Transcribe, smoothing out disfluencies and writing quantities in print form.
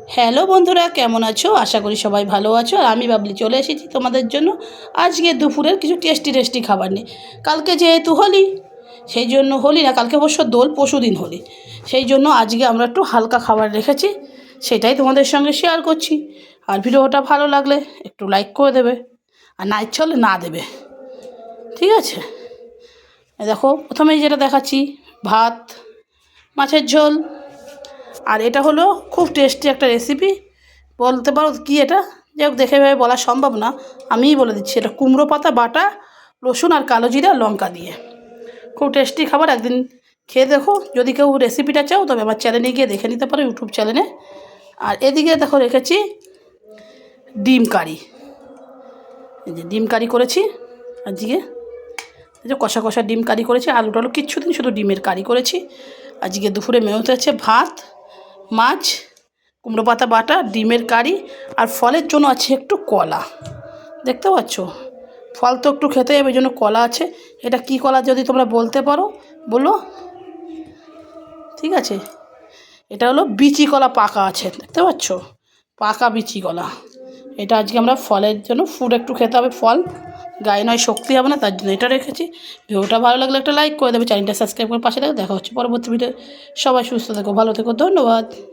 Hello বন্ধুরা, কেমন আছো? আশা করি সবাই ভালো আছো। আর আমি বাবলি চলে এসেছি তোমাদের জন্য আজকে দুপুরের কিছু টেস্টি খাবার নিয়ে। কালকে যেহেতু হোলি, সেই জন্য হোলি না, কালকে অবশ্য দোল, পরশুদিন হোলি, সেই জন্য আজকে আমরা একটু হালকা খাবার রেখেছি, সেটাই তোমাদের সঙ্গে শেয়ার করছি। আর ভিডিওটা ভালো লাগলে একটু লাইক করে দেবে, আর না ইচ্ছা হলে না দেবে, ঠিক আছে? দেখো, প্রথমেই যেটা দেখাচ্ছি, ভাত, মাছের ঝোল। আর এটা হলো খুব টেস্টি একটা রেসিপি, বলতে পারো কি এটা, যাই হোক দেখে ভেবে বলা সম্ভব না, আমিই বলে দিচ্ছি। এটা কুমড়ো পাতা বাটা, রসুন আর কালো জিরা লঙ্কা দিয়ে খুব টেস্টি খাবার। একদিন খেয়ে দেখো, যদি কেউ রেসিপিটা চাও তবে আমার চ্যানেলে গিয়ে দেখে নিতে পারো, ইউটিউব চ্যানেলে। আর এদিকে দেখো রেখেছি ডিম কারি। এই যে ডিম কারি করেছি আজকে, এই যে কষা কষা ডিম কারি করেছি, আলু টালু কিচ্ছু দিন, শুধু ডিমের কারি করেছি। আজকে দুপুরে মেনুতে আছে ভাত, মাছ, কুমড়ো পাতা বাটা, ডিমের কারি, আর ফলের জন্য আছে একটু কলা। দেখতে পাচ্ছ, ফল তো একটু খেতে হবে, ওই জন্য কলা আছে। এটা কি কলা যদি তোমরা বলতে পারো বলো, ঠিক আছে? এটা হলো বিচি কলা, পাকা আছে, দেখতে পাচ্ছ, পাকা বিচি কলা। এটা আজকে আমরা ফলের জন্য, ফুড একটু খেতে হবে, ফল গায়ে নয় শক্তি হবে না, তার জন্য এটা রেখেছি। ভিডিওটা ভালো লাগলে একটা লাইক করে দেবে, চ্যানেলটা সাবস্ক্রাইব করে পাশে থেকে দেখা হচ্ছে পরবর্তী ভিডিও। সবাই সুস্থ থেকো, ভালো থেকো, ধন্যবাদ।